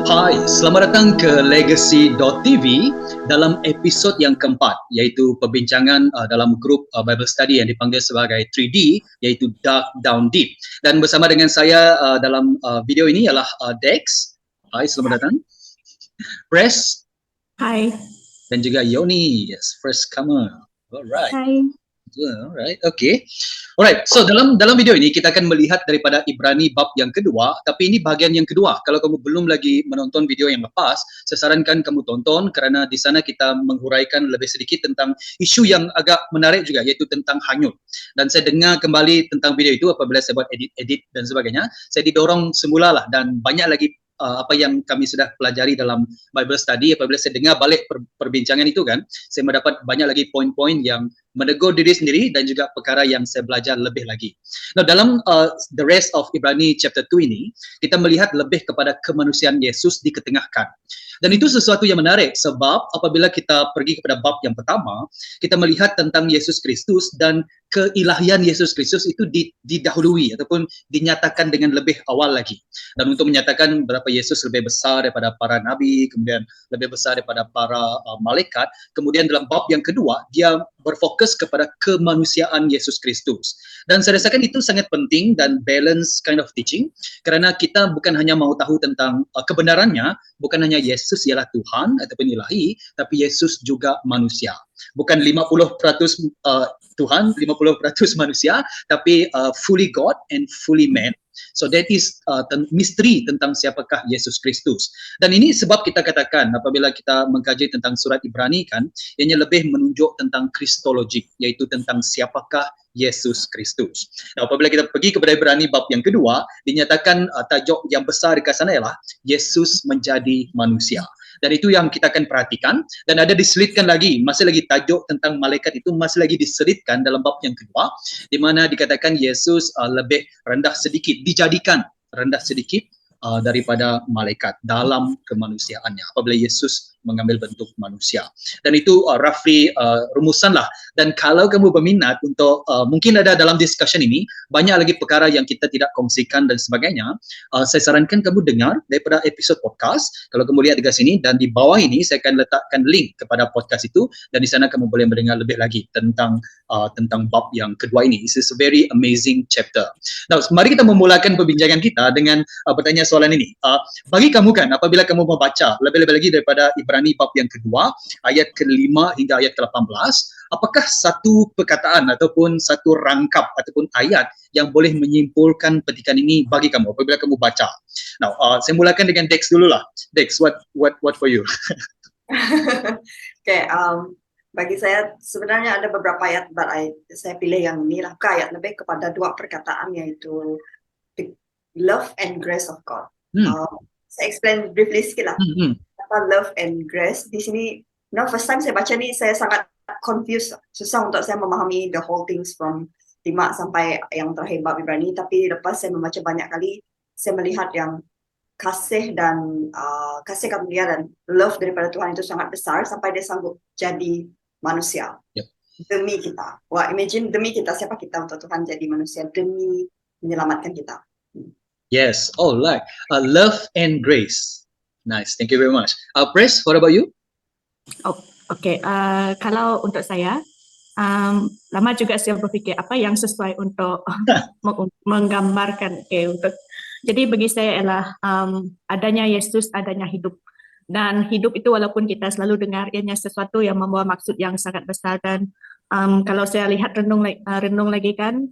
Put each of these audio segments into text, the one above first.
Hai, selamat datang ke Legacy.tv dalam episod yang keempat, iaitu perbincangan dalam grup Bible Study yang dipanggil sebagai 3D, iaitu Dark Down Deep. Dan bersama dengan saya dalam video ini ialah Dex. Hai, selamat datang. Press. Hai. Dan juga Yoni, yes, first comer. Alright. Hai. Alright, okay. Alright, so dalam video ini kita akan melihat daripada Ibrani bab yang kedua, tapi ini bahagian yang kedua. Kalau kamu belum lagi menonton video yang lepas, saya sarankan kamu tonton kerana di sana kita menghuraikan lebih sedikit tentang isu yang agak menarik juga, iaitu tentang hanyut. Dan saya dengar kembali tentang video itu apabila saya buat edit dan sebagainya. Saya didorong semula lah, dan banyak lagi apa yang kami sudah pelajari dalam Bible Study. Apabila saya dengar balik perbincangan itu kan, saya mendapat banyak lagi poin-poin yang menegur diri sendiri dan juga perkara yang saya belajar lebih lagi. Nah, dalam the rest of Ibrani chapter 2 ini, kita melihat lebih kepada kemanusiaan Yesus diketengahkan. Dan itu sesuatu yang menarik sebab apabila kita pergi kepada bab yang pertama, kita melihat tentang Yesus Kristus dan keilahian Yesus Kristus itu didahului ataupun dinyatakan dengan lebih awal lagi. Dan untuk menyatakan berapa Yesus lebih besar daripada para nabi, kemudian lebih besar daripada para malaikat, kemudian dalam bab yang kedua, dia berfokus kepada kemanusiaan Yesus Kristus. Dan saya rasakan itu sangat penting dan balance kind of teaching, kerana kita bukan hanya mahu tahu tentang kebenarannya, bukan hanya Yesus ialah Tuhan ataupun ilahi, tapi Yesus juga manusia. Bukan 50% Tuhan, 50% manusia, tapi fully God and fully man. So that is misteri tentang siapakah Yesus Kristus. Dan ini sebab kita katakan apabila kita mengkaji tentang surat Ibrani kan, ianya lebih menunjuk tentang kristologik, iaitu tentang siapakah Yesus Kristus. Nah, apabila kita pergi kepada Ibrani bab yang kedua, dinyatakan tajuk yang besar di sana ialah Yesus menjadi manusia. Dan itu yang kita akan perhatikan, dan ada diselitkan lagi, masih lagi tajuk tentang malaikat itu masih lagi diselitkan dalam bab yang kedua, di mana dikatakan Yesus lebih rendah sedikit, dijadikan rendah sedikit daripada malaikat dalam kemanusiaannya apabila Yesus mengambil bentuk manusia. Dan itu roughly rumusan lah. Dan kalau kamu berminat untuk mungkin ada dalam discussion ini banyak lagi perkara yang kita tidak kongsikan dan sebagainya, saya sarankan kamu dengar daripada episod podcast. Kalau kamu lihat di sini dan di bawah ini saya akan letakkan link kepada podcast itu, dan di sana kamu boleh mendengar lebih lagi tentang bab yang kedua ini. This is a very amazing chapter. Nah, mari kita memulakan perbincangan kita dengan bertanya soalan ini. Bagi kamu kan, apabila kamu membaca lebih-lebih lagi daripada Ibrani bab yang kedua, ayat ke-5 hingga ayat ke-18, apakah satu perkataan ataupun satu rangkap ataupun ayat yang boleh menyimpulkan petikan ini bagi kamu apabila kamu baca? Now, saya mulakan dengan Dex dululah. Dex, what for you? Okay, bagi saya sebenarnya ada beberapa ayat, but saya pilih yang inilah ayat lebih kepada dua perkataan, yaitu the love and grace of God. Saya explain briefly sikit lah. Apa love and grace di sini. First time saya baca ni saya sangat confused, susah untuk saya memahami the whole things from 5 sampai yang terakhir bab Ibrani. Tapi lepas saya membaca banyak kali, saya melihat yang kasih dan kasih karunia dan love daripada Tuhan itu sangat besar sampai dia sanggup jadi manusia. Demi kita. Wah, imagine demi kita, siapa kita untuk Tuhan jadi manusia demi menyelamatkan kita. Yes, alright. Love and grace. Nice, thank you very much. Pres, what about you? Okay, kalau untuk saya, lama juga saya berfikir apa yang sesuai untuk menggambarkan. Jadi bagi saya ialah adanya Yesus, adanya hidup. Dan hidup itu walaupun kita selalu dengar ianya sesuatu yang membawa maksud yang sangat besar. Dan kalau saya lihat renung lagi kan,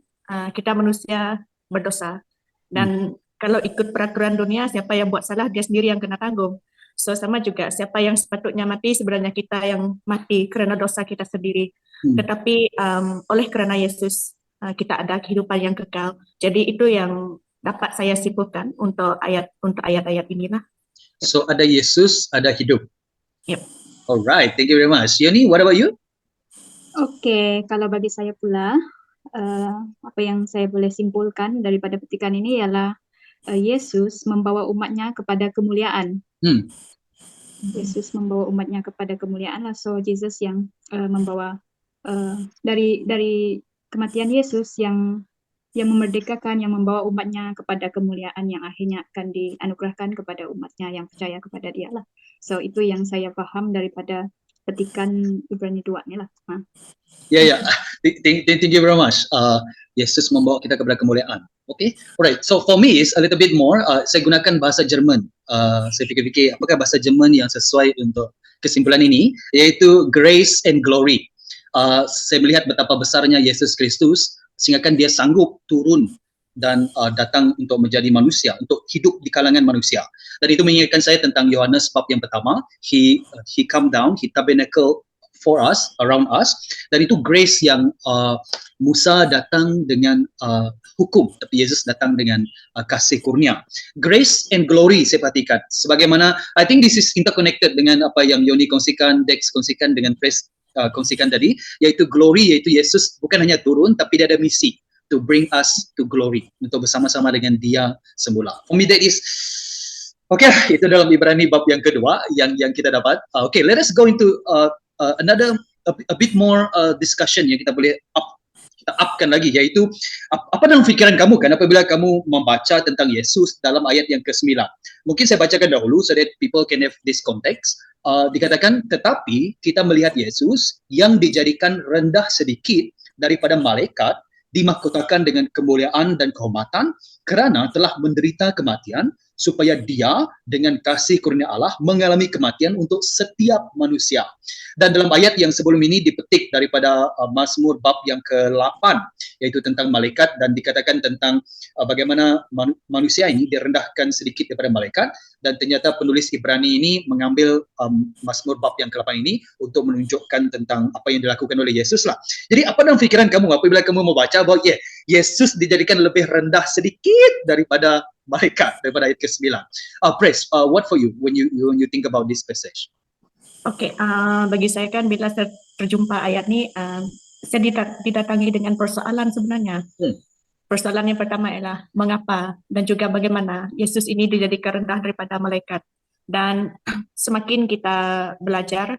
kita manusia berdosa. Dan kalau ikut peraturan dunia, siapa yang buat salah dia sendiri yang kena tanggung. So sama juga, siapa yang sepatutnya mati sebenarnya kita yang mati kerana dosa kita sendiri. Tetapi oleh kerana Yesus kita ada kehidupan yang kekal. Jadi itu yang dapat saya simpulkan untuk ayat-ayat inilah. So ada Yesus, ada hidup. Yep. Alright, thank you very much. Yoni, what about you? Okay, kalau bagi saya pula, apa yang saya boleh simpulkan daripada petikan ini ialah Yesus membawa umatnya kepada kemuliaan. Yesus membawa umatnya kepada kemuliaan. So Jesus yang membawa dari kematian Yesus yang yang memerdekakan, yang membawa umatnya kepada kemuliaan yang akhirnya akan dianugerahkan kepada umatnya yang percaya kepada dia lah. So itu yang saya paham daripada petikan Ibrani 2 ni lah. Ya, ya. Thank you very much. Yesus membawa kita kepada kemuliaan. Okay, alright. So for me is a little bit more. Saya gunakan bahasa Jerman. Saya fikir-fikir apakah bahasa Jerman yang sesuai untuk kesimpulan ini, yaitu grace and glory. Saya melihat betapa besarnya Yesus Kristus sehingga dia sanggup turun dan datang untuk menjadi manusia, untuk hidup di kalangan manusia. Dan itu mengingatkan saya tentang Yohanes bab yang pertama. He come down, he tabernacle for us, around us. Dan itu grace yang Musa datang dengan hukum, tapi Yesus datang dengan kasih kurnia. Grace and glory saya perhatikan. Sebagaimana, I think this is interconnected dengan apa yang Yoni kongsikan, Dex kongsikan, dengan Pres kongsikan tadi, yaitu glory, yaitu Yesus bukan hanya turun, tapi dia ada misi to bring us to glory, untuk bersama-sama dengan dia semula. For me that is, okay, itu dalam Ibrani bab yang kedua yang kita dapat. Okay, let us go into another a bit more discussion yang kita boleh upkan lagi, yaitu apa dalam fikiran kamu kan apabila kamu membaca tentang Yesus dalam ayat yang ke-9. Mungkin saya bacakan dahulu so that people can have this context. Dikatakan, tetapi kita melihat Yesus yang dijadikan rendah sedikit daripada malaikat, dimahkotakan dengan kemuliaan dan kehormatan kerana telah menderita kematian, supaya dia dengan kasih kurnia Allah mengalami kematian untuk setiap manusia. Dan dalam ayat yang sebelum ini dipetik daripada Mazmur bab yang ke-8, yaitu tentang malaikat, dan dikatakan tentang bagaimana manusia ini direndahkan sedikit daripada malaikat, dan ternyata penulis Ibrani ini mengambil Mazmur bab yang ke-8 ini untuk menunjukkan tentang apa yang dilakukan oleh Yesus lah. Jadi apa dalam fikiran kamu apabila kamu membaca bahwa Yesus dijadikan lebih rendah sedikit daripada malaikat, daripada ayat ke-9. Pres, what for you when you think about this passage? Okay, bagi saya kan bila saya terjumpa ayat ni, saya didatangi dengan persoalan sebenarnya. Persoalan yang pertama ialah mengapa dan juga bagaimana Yesus ini dijadikan rendah daripada malaikat. Dan semakin kita belajar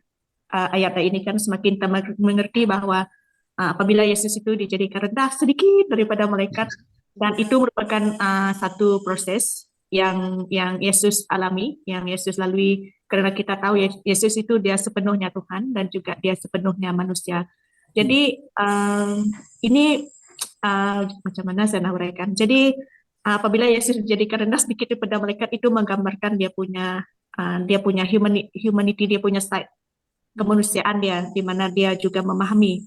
ayat ini kan semakin kita mengerti bahawa apabila Yesus itu dijadikan rendah sedikit daripada malaikat, dan itu merupakan satu proses yang Yesus alami, yang Yesus lalui, kerana kita tahu Yesus itu dia sepenuhnya Tuhan dan juga dia sepenuhnya manusia. Jadi ini macam mana saya nak uraikan. Jadi apabila Yesus dijadikan rendah sedikit daripada malaikat, itu menggambarkan dia punya humanity, dia punya side kemanusiaan dia, di mana dia juga memahami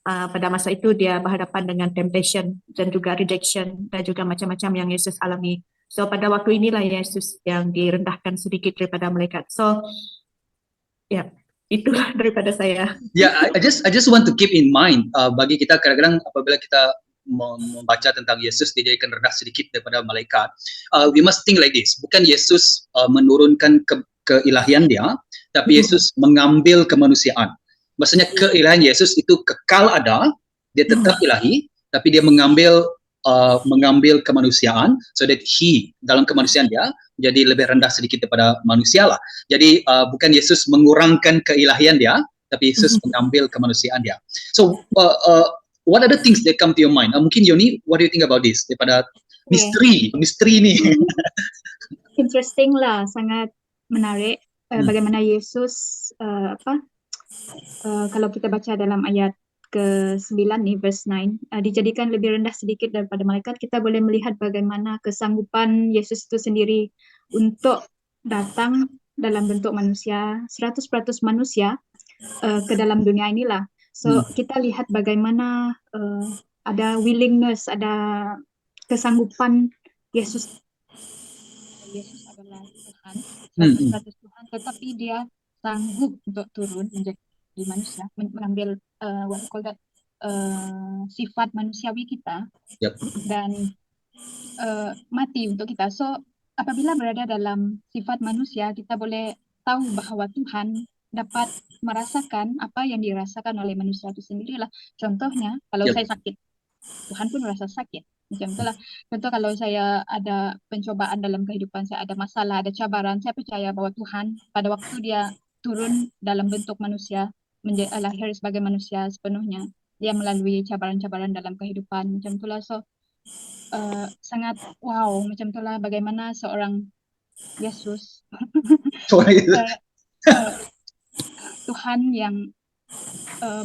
pada masa itu dia berhadapan dengan temptation dan juga rejection dan juga macam-macam yang Yesus alami. So pada waktu inilah Yesus yang direndahkan sedikit daripada malaikat. So itulah daripada saya. I just want to keep in mind, bagi kita kadang-kadang apabila kita membaca tentang Yesus dijadikan rendah sedikit daripada malaikat, we must think like this. Bukan Yesus menurunkan keilahian dia, tapi Yesus mengambil kemanusiaan. Maksudnya keilahian Yesus itu kekal ada, dia tetap ilahi, tapi dia mengambil kemanusiaan, so that dalam kemanusiaan dia jadi lebih rendah sedikit daripada manusia lah. Jadi bukan Yesus mengurangkan keilahian dia, tapi Yesus mengambil kemanusiaan dia. So what are the things that come to your mind? Mungkin Yoni, what do you think about this? Daripada misteri ni. Interesting lah, sangat menarik bagaimana Yesus kalau kita baca dalam ayat ke-9 ni, verse 9, dijadikan lebih rendah sedikit daripada malaikat, kita boleh melihat bagaimana kesanggupan Yesus itu sendiri untuk datang dalam bentuk manusia, 100% manusia ke dalam dunia inilah. So kita lihat bagaimana ada willingness, ada kesanggupan Yesus adalah Tuhan, 100% Tuhan, tetapi dia sanggup untuk turun menjadi manusia, mengambil what we call that sifat manusiawi kita, dan mati untuk kita. So apabila berada dalam sifat manusia, kita boleh tahu bahawa Tuhan dapat merasakan apa yang dirasakan oleh manusia itu sendirilah. Contohnya kalau saya sakit, Tuhan pun merasa sakit. Macam itulah. Contoh kalau saya ada pencobaan dalam kehidupan saya, ada masalah, ada cabaran, saya percaya bahwa Tuhan pada waktu dia turun dalam bentuk manusia, lahir sebagai manusia sepenuhnya, dia melalui cabaran-cabaran dalam kehidupan. Macam itulah. So sangat wow, macam itulah bagaimana seorang Yesus Sorry. Tuhan yang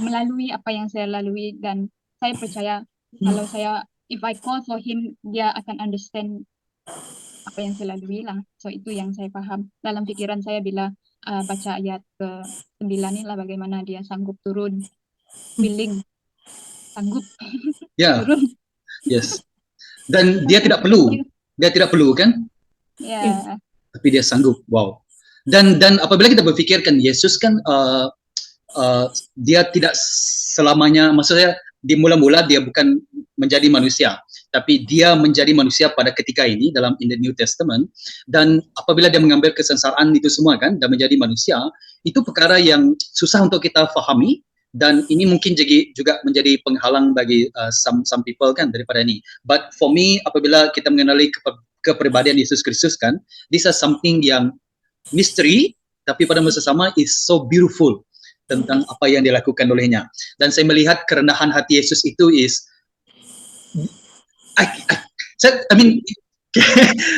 melalui apa yang saya lalui, dan saya percaya kalau saya, if I call for him, dia akan understand apa yang saya lalui lah. So itu yang saya paham dalam pikiran saya bila baca ayat ke-9 ini lah, bagaimana dia sanggup turun, willing, sanggup Ya, turun. yes. Dan dia tidak perlu kan? Ya. Tapi dia sanggup. Wow. Dan apabila kita berfikirkan Yesus kan dia tidak selamanya, maksudnya di mula-mula dia bukan menjadi manusia, tapi dia menjadi manusia pada ketika ini dalam in the New Testament. Dan apabila dia mengambil kesengsaraan itu semua kan dan menjadi manusia, itu perkara yang susah untuk kita fahami. Dan ini mungkin juga menjadi penghalang bagi some people kan daripada ini. But for me, apabila kita mengenali kepribadian Yesus Kristus kan, this is something yang misteri, tapi pada masa sama is so beautiful tentang apa yang dilakukan olehnya. Dan saya melihat kerendahan hati Yesus itu is, I mean,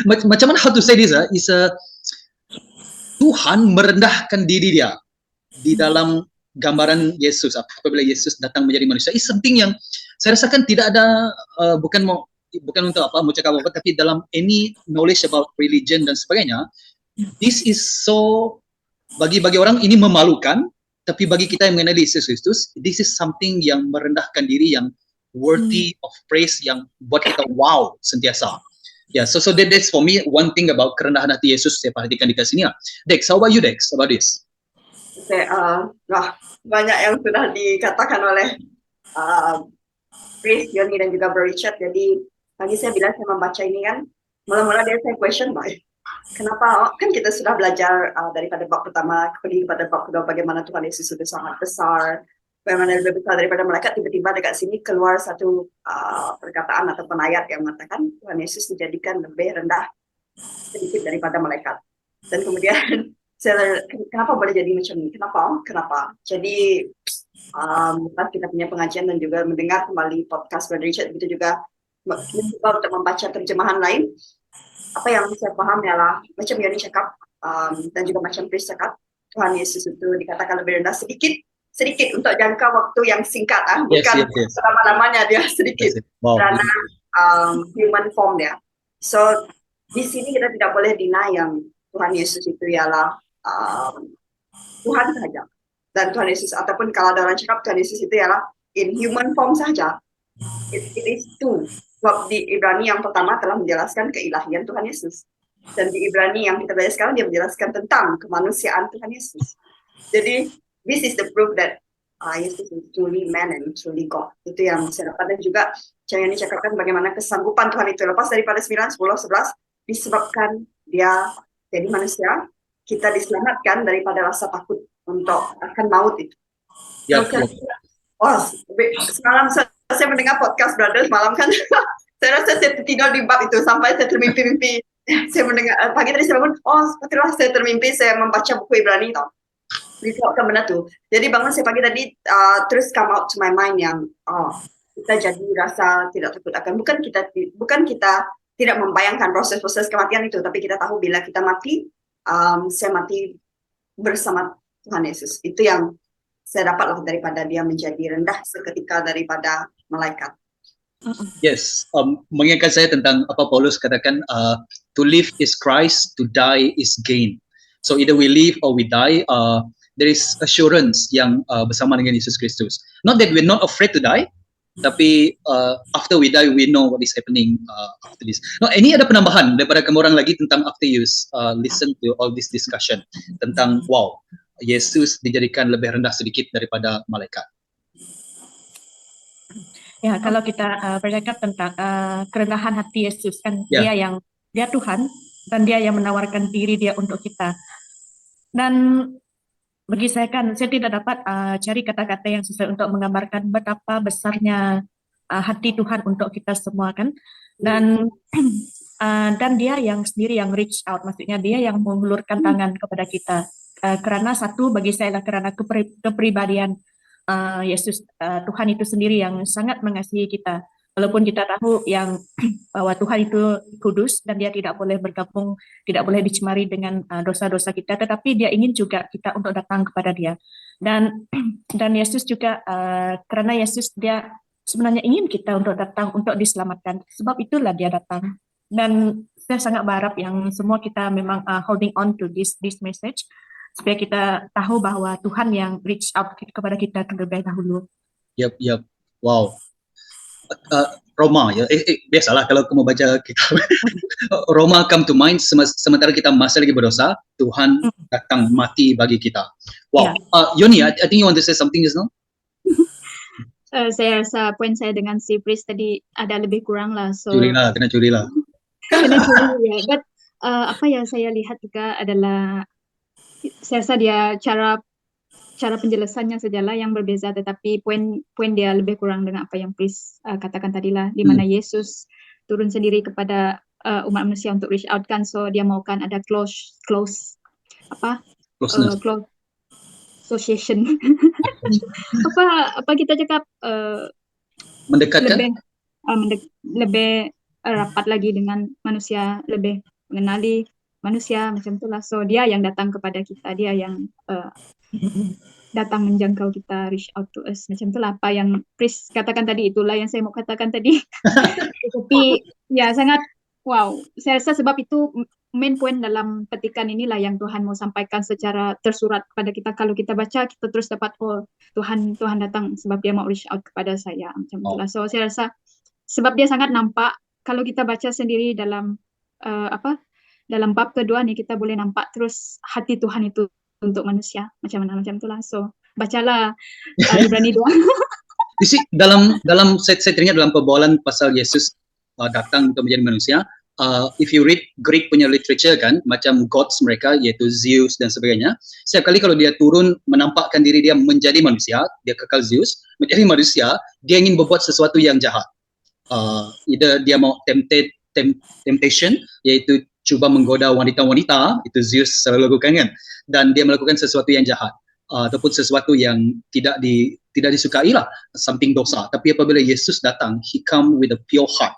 macam mana how to say this, is Tuhan merendahkan diri dia di dalam gambaran Yesus apabila Yesus datang menjadi manusia. Is something yang saya rasakan tidak ada, bukan untuk apa mau cakap apa, tapi dalam any knowledge about religion dan sebagainya, this is so, bagi orang ini memalukan, tapi bagi kita yang mengenali Yesus Kristus, this is something yang merendahkan diri, yang worthy of praise, yang buat kita wow sentiasa. Yeah, so that's for me one thing about kerendahan hati Yesus saya perhatikan di sini. Dex, how about you, Dex, about this? Okay, banyak yang sudah dikatakan oleh Chris, Yoni dan juga Bro Richard. Jadi tadi saya bilang saya membaca ini kan, mula-mula dia saya question, kenapa kan kita sudah belajar daripada bab pertama kepada bab kedua bagaimana Tuhan Yesus itu sangat besar, bagaimana lebih besar daripada malaikat. Tiba-tiba dekat sini keluar satu perkataan ataupun ayat yang mengatakan Tuhan Yesus dijadikan lebih rendah sedikit daripada malaikat. Dan kemudian kenapa boleh jadi macam ini? Kenapa? Jadi pas kita punya pengajian dan juga mendengar kembali podcast Brother Richard, begitu juga mencoba untuk membaca terjemahan lain, apa yang saya paham ialah macam Yoni cakap dan juga macam Chris cakap, Tuhan Yesus itu dikatakan lebih rendah sedikit untuk jangka waktu yang singkat, bukan selama-lamanya dia sedikit, karena human form dia. So di sini kita tidak boleh deny yang Tuhan Yesus itu ialah Tuhan saja, dan Tuhan Yesus, ataupun kalau ada orang cakap Tuhan Yesus itu ialah in human form saja, it is two. Sebab di Ibrani yang pertama telah menjelaskan keilahian Tuhan Yesus, dan di Ibrani yang kita belajar sekarang dia menjelaskan tentang kemanusiaan Tuhan Yesus. Jadi this is the proof that Yesus is truly man and truly God. Itu yang saya dapat. Dan juga jangan dicakapkan bagaimana kesanggupan Tuhan itu lepas daripada 9, 10, 11 disebabkan dia jadi manusia, kita diselamatkan daripada rasa takut untuk akan maut itu. Semalam saya mendengar podcast Brothers malam kan, saya rasa saya tertidur di bab itu sampai saya termimpi-mimpi. Saya mendengar pagi tadi saya bangun, sepatutnya saya termimpi saya membaca buku Ibrani tau. Disebabkan benda tu. Jadi bangun saya pagi tadi terus come out to my mind yang kita jadi rasa tidak takut akan, bukan kita tidak membayangkan proses-proses kematian itu, tapi kita tahu bila kita mati, saya mati bersama Tuhan Yesus. Itu yang saya dapat daripada dia menjadi rendah seketika daripada malaikat. Yes, mengingatkan saya tentang apa Paulus katakan, to live is Christ, to die is gain. So either we live or we die, there is assurance yang bersama dengan Yesus Kristus. Not that we're not afraid to die, tapi after we die we know what is happening after this. No, ini ada penambahan daripada kamu orang lagi tentang after you listen to all this discussion tentang wow, Yesus dijadikan lebih rendah sedikit daripada malaikat. Ya, kalau kita bercakap tentang kerendahan hati Yesus kan, dia Tuhan dan dia yang menawarkan diri dia untuk kita. Dan bagi saya kan, saya tidak dapat cari kata-kata yang sesuai untuk menggambarkan betapa besarnya hati Tuhan untuk kita semua kan. Dan dia yang sendiri yang reach out, maksudnya dia yang mengulurkan tangan kepada kita. Karena satu bagi saya adalah karena kepribadian Yesus, Tuhan itu sendiri yang sangat mengasihi kita. Walaupun kita tahu yang bahwa Tuhan itu kudus dan dia tidak boleh bergabung, tidak boleh dicemari dengan dosa-dosa kita, tetapi dia ingin juga kita untuk datang kepada dia. Dan Yesus juga karena Yesus dia sebenarnya ingin kita untuk datang untuk diselamatkan. Sebab itulah dia datang. Dan saya sangat berharap yang semua kita memang holding on to this message supaya kita tahu bahwa Tuhan yang reach out kepada kita terlebih dahulu. Yep. Wow. Roma ya, biasalah kalau kamu baca kitab Roma come to mind, sementara kita masih lagi berdosa, Tuhan datang mati bagi kita. Wow. Yoni, I think you want to say something just now? Saya rasa poin saya dengan si Pris tadi ada lebih kurang lah. So Kena curi lah. Kena curi ya. But apa yang saya lihat juga adalah, saya rasa dia cara penjelasannya sajalah yang berbeza, tetapi poin dia lebih kurang dengan apa yang Pris katakan tadilah, di mana Yesus turun sendiri kepada umat manusia untuk reach out kan, so dia maukan ada close association. apa kita cakap, Mendekatkan lebih rapat lagi dengan manusia, lebih mengenali manusia macam itulah. So dia yang datang kepada kita, dia yang datang menjangkau kita, reach out to us macam itulah. Apa yang Pris katakan tadi, itulah yang saya mau katakan tadi. Tapi ya sangat wow, saya rasa sebab itu main point dalam petikan inilah yang Tuhan mau sampaikan secara tersurat kepada kita. Kalau kita baca, kita terus dapat, oh Tuhan datang sebab dia mau reach out kepada saya macam itulah. So saya rasa sebab dia sangat nampak, kalau kita baca sendiri dalam dalam bab kedua nih, kita boleh nampak terus hati Tuhan itu untuk manusia macam mana, macam itulah. So bacalah Ibrani 2. You see, dalam saya teringat dalam perbualan pasal Yesus datang untuk menjadi manusia. If you read Greek punya literature kan, macam gods mereka iaitu Zeus dan sebagainya, setiap kali kalau dia turun menampakkan diri dia menjadi manusia, dia kekal Zeus, menjadi manusia, dia ingin berbuat sesuatu yang jahat. Either dia mau temptation, iaitu cuba menggoda wanita-wanita, itu Zeus selalu lakukan kan, dan dia melakukan sesuatu yang jahat, ataupun sesuatu yang tidak disukai lah, something dosa. Tapi apabila Yesus datang, he come with a pure heart.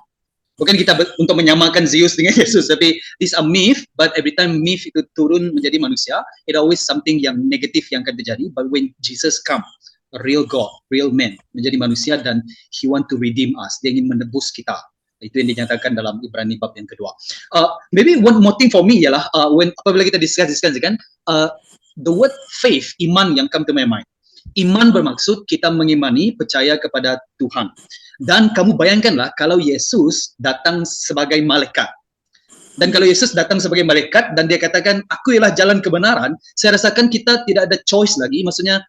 Bukan kita untuk menyamakan Zeus dengan Yesus, tapi this a myth, but every time myth itu turun menjadi manusia, it always something yang negatif yang akan terjadi. But when Jesus come, a real God, real man, menjadi manusia, dan he want to redeem us, dia ingin menebus kita. Itu yang dinyatakan dalam Ibrani bab yang kedua. Maybe one more thing for me ialah when apabila kita discuss kan, the word faith, iman yang come to my mind. Iman bermaksud kita mengimani, percaya kepada Tuhan. Dan kamu bayangkanlah kalau Yesus datang sebagai malaikat. Dan kalau Yesus datang sebagai malaikat dan dia katakan, aku ialah jalan kebenaran, saya rasakan kita tidak ada choice lagi. Maksudnya,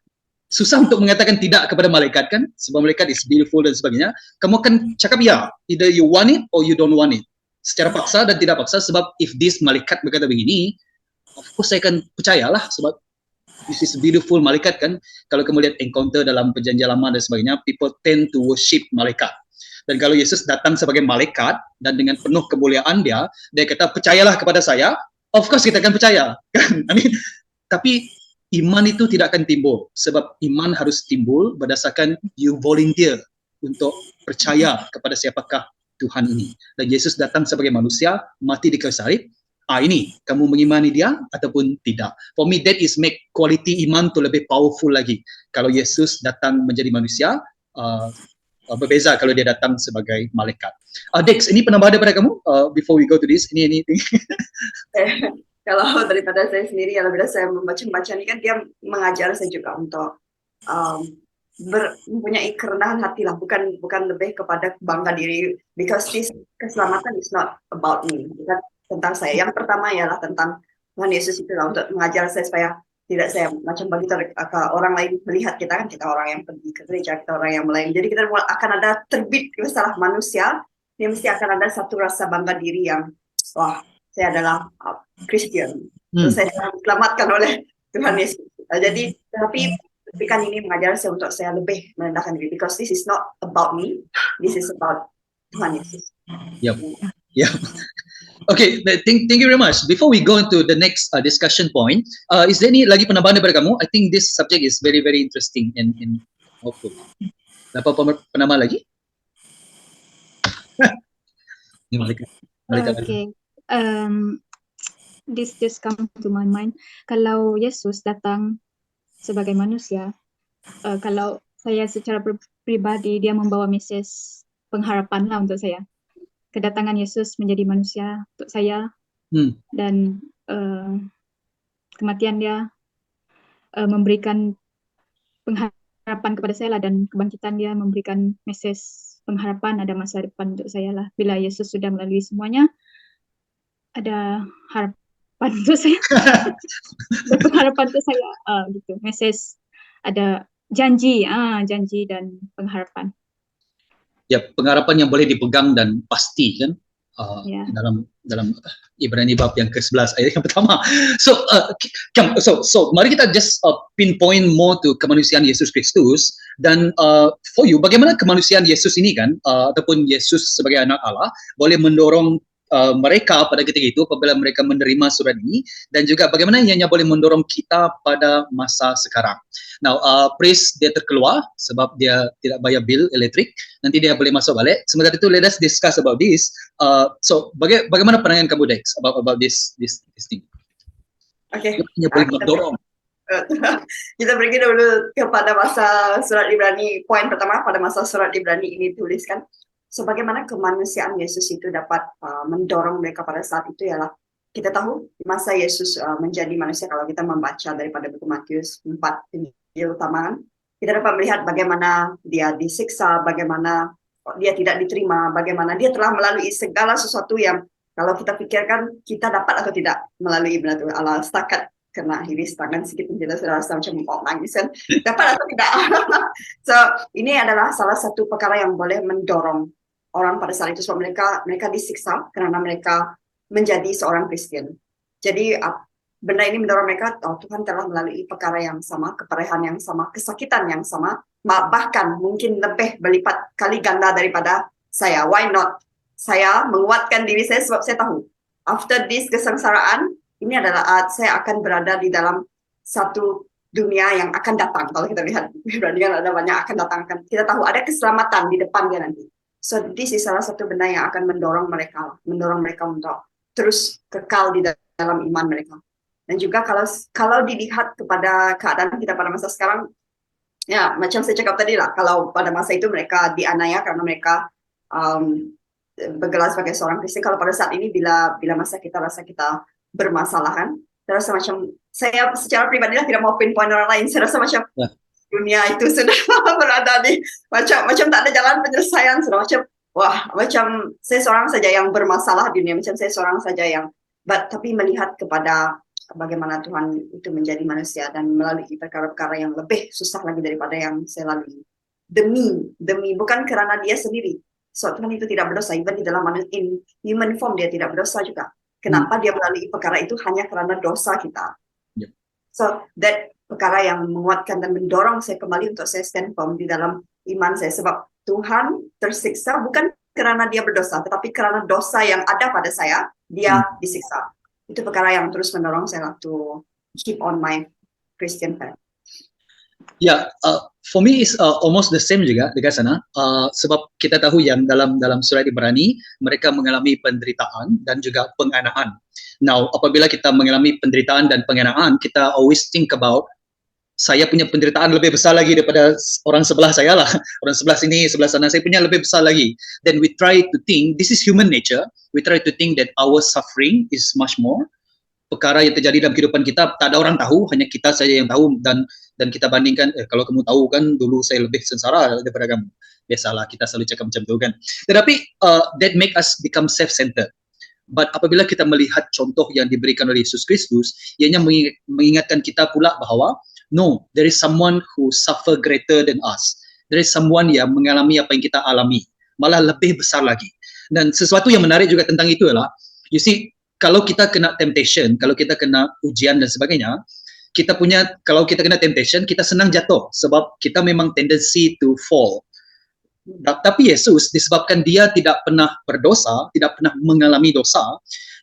susah untuk mengatakan tidak kepada malaikat kan, sebab malaikat is beautiful dan sebagainya. Kamu akan cakap ya, either you want it or you don't want it, secara paksa dan tidak paksa. Sebab if this malaikat berkata begini, of course saya akan percayalah, sebab this is beautiful malaikat kan. Kalau kamu lihat encounter dalam perjanjian lama dan sebagainya, people tend to worship malaikat. Dan kalau Yesus datang sebagai malaikat dan dengan penuh kemuliaan dia kata percayalah kepada saya, of course kita akan percaya kan. Tapi iman itu tidak akan timbul, sebab iman harus timbul berdasarkan you volunteer untuk percaya kepada siapakah Tuhan ini. Dan Yesus datang sebagai manusia, mati di kayu salib. Ini kamu mengimani dia ataupun tidak. For me that is make quality iman tu lebih powerful lagi. Kalau Yesus datang menjadi manusia, berbeza kalau dia datang sebagai malaikat. Dex, ini penambahan daripada kamu before we go to this, ini anything? Kalau daripada saya sendiri, bila saya membaca ini kan, dia mengajar saya juga untuk mempunyai kerendahan hati lah, bukan lebih kepada bangga diri, because this keselamatan is not about me, bukan tentang saya. Yang pertama ialah tentang Tuhan Yesus itu lah, untuk mengajar saya supaya tidak saya macam begitu orang lain melihat kita kan, kita orang yang pergi ke gereja, kita orang yang melayani, jadi kita akan ada terbit masalah manusia, dia mesti akan ada satu rasa bangga diri yang, wah saya adalah Christian, saya diselamatkan oleh Tuhan Yesus. Jadi tapi kan ini mengajar saya untuk saya lebih merendahkan diri, because this is not about me, this is about Tuhan Yesus. Yep. Okay, thank you very much. Before we go into the next discussion point, is there any lagi penambahan daripada kamu? I think this subject is very very interesting and hopeful. Apa penambahan lagi? Ini malaikat. Malaikat lagi. Okay. This just come to my mind. Kalau Yesus datang sebagai manusia, kalau saya secara pribadi, dia membawa mesej pengharapan lah untuk saya. Kedatangan Yesus menjadi manusia untuk saya, dan kematian dia memberikan pengharapan kepada saya lah, dan kebangkitan dia memberikan mesej pengharapan, ada masa depan untuk saya lah. Bila Yesus sudah melalui semuanya, ada harapan untuk saya. Ada pengharapan untuk saya, gitu. Mesej, ada janji dan pengharapan. Ya, pengharapan yang boleh dipegang dan pasti kan. Dalam Ibrani bab yang ke-11 ayat yang pertama. So mari kita just pinpoint more to kemanusiaan Yesus Kristus, dan for you, bagaimana kemanusiaan Yesus ini kan, ataupun Yesus sebagai anak Allah boleh mendorong mereka pada ketika itu apabila mereka menerima surat ini, dan juga bagaimana ianya boleh mendorong kita pada masa sekarang. Now, Pris dia terkeluar sebab dia tidak bayar bil elektrik. Nanti dia boleh masuk balik. Sementara itu, let us discuss about this. So, bagaimana pandangan kamu, Dex, about this thing? Okay. Ianya boleh mendorong. Kita pergi dulu kepada masa surat Ibrani. Poin pertama, pada masa surat Ibrani ini tuliskan. So, bagaimana kemanusiaan Yesus itu dapat mendorong mereka pada saat itu, ialah kita tahu masa Yesus menjadi manusia. Kalau kita membaca daripada buku Matius 4 Injil utama, kita dapat melihat bagaimana dia disiksa, bagaimana dia tidak diterima, bagaimana dia telah melalui segala sesuatu yang kalau kita pikirkan kita dapat atau tidak melalui benar itu. Ala setakat kena iris tangan sedikit menjelas rasa macam mau nangis kan, dapat atau tidak. So, ini adalah salah satu perkara yang boleh mendorong orang pada saat itu, sebab mereka disiksa karena mereka menjadi seorang Kristen. Jadi benda ini mendorong mereka, Tuhan telah melalui perkara yang sama, keparahan yang sama, kesakitan yang sama, bahkan mungkin lebih berlipat kali ganda daripada saya. Why not? Saya menguatkan diri saya sebab saya tahu after this kesengsaraan ini adalah saya akan berada di dalam satu dunia yang akan datang. Kalau kita lihat perbandingan ada banyak akan datang, kita tahu ada keselamatan di depan dia nanti. So this is salah satu benda yang akan mendorong mereka untuk terus kekal di dalam iman mereka. Dan juga kalau dilihat kepada keadaan kita pada masa sekarang, ya macam saya cakap tadi lah, kalau pada masa itu mereka dianiaya karena mereka bergelar sebagai seorang Kristen. Kalau pada saat ini bila masa kita rasa kita bermasalahan, saya rasa macam, saya secara pribadi lah tidak mau pinpoint orang lain, saya rasa macam dunia itu sudah berada di macam tak ada jalan penyelesaian, sudah macam saya seorang saja yang bermasalah di dunia, macam saya seorang saja yang tapi melihat kepada bagaimana Tuhan itu menjadi manusia dan melalui perkara-perkara yang lebih susah lagi daripada yang saya lalui demi bukan kerana dia sendiri. So Tuhan itu tidak berdosa, even di dalam in human form dia tidak berdosa juga. Kenapa dia melalui perkara itu? Hanya kerana dosa kita. So that perkara yang menguatkan dan mendorong saya kembali untuk saya stand firm di dalam iman saya, sebab Tuhan tersiksa bukan kerana dia berdosa, tetapi kerana dosa yang ada pada saya, dia disiksa. Itu perkara yang terus mendorong saya to keep on my Christian path. Ya, for me is almost the same juga dekat sana. Sebab kita tahu yang dalam surat Ibrani mereka mengalami penderitaan dan juga penganiayaan. Now, apabila kita mengalami penderitaan dan penganiayaan, kita always think about saya punya penderitaan lebih besar lagi daripada orang sebelah saya lah. Orang sebelah sini, sebelah sana, saya punya lebih besar lagi. Then we try to think, this is human nature, we try to think that our suffering is much more. Perkara yang terjadi dalam kehidupan kita, tak ada orang tahu, hanya kita saja yang tahu, dan kita bandingkan, kalau kamu tahu kan, dulu saya lebih sengsara daripada kamu. Biasalah, kita selalu cakap macam tu kan. Tetapi, that make us become self-centered. But apabila kita melihat contoh yang diberikan oleh Yesus Kristus, ianya mengingatkan kita pula bahawa, no, there is someone who suffer greater than us. There is someone yang mengalami apa yang kita alami, malah lebih besar lagi. Dan sesuatu yang menarik juga tentang itu adalah, you see, kalau kita kena temptation, kalau kita kena ujian dan sebagainya, kalau kita kena temptation, kita senang jatuh sebab kita memang tendency to fall. Tapi Yesus, disebabkan dia tidak pernah berdosa, tidak pernah mengalami dosa,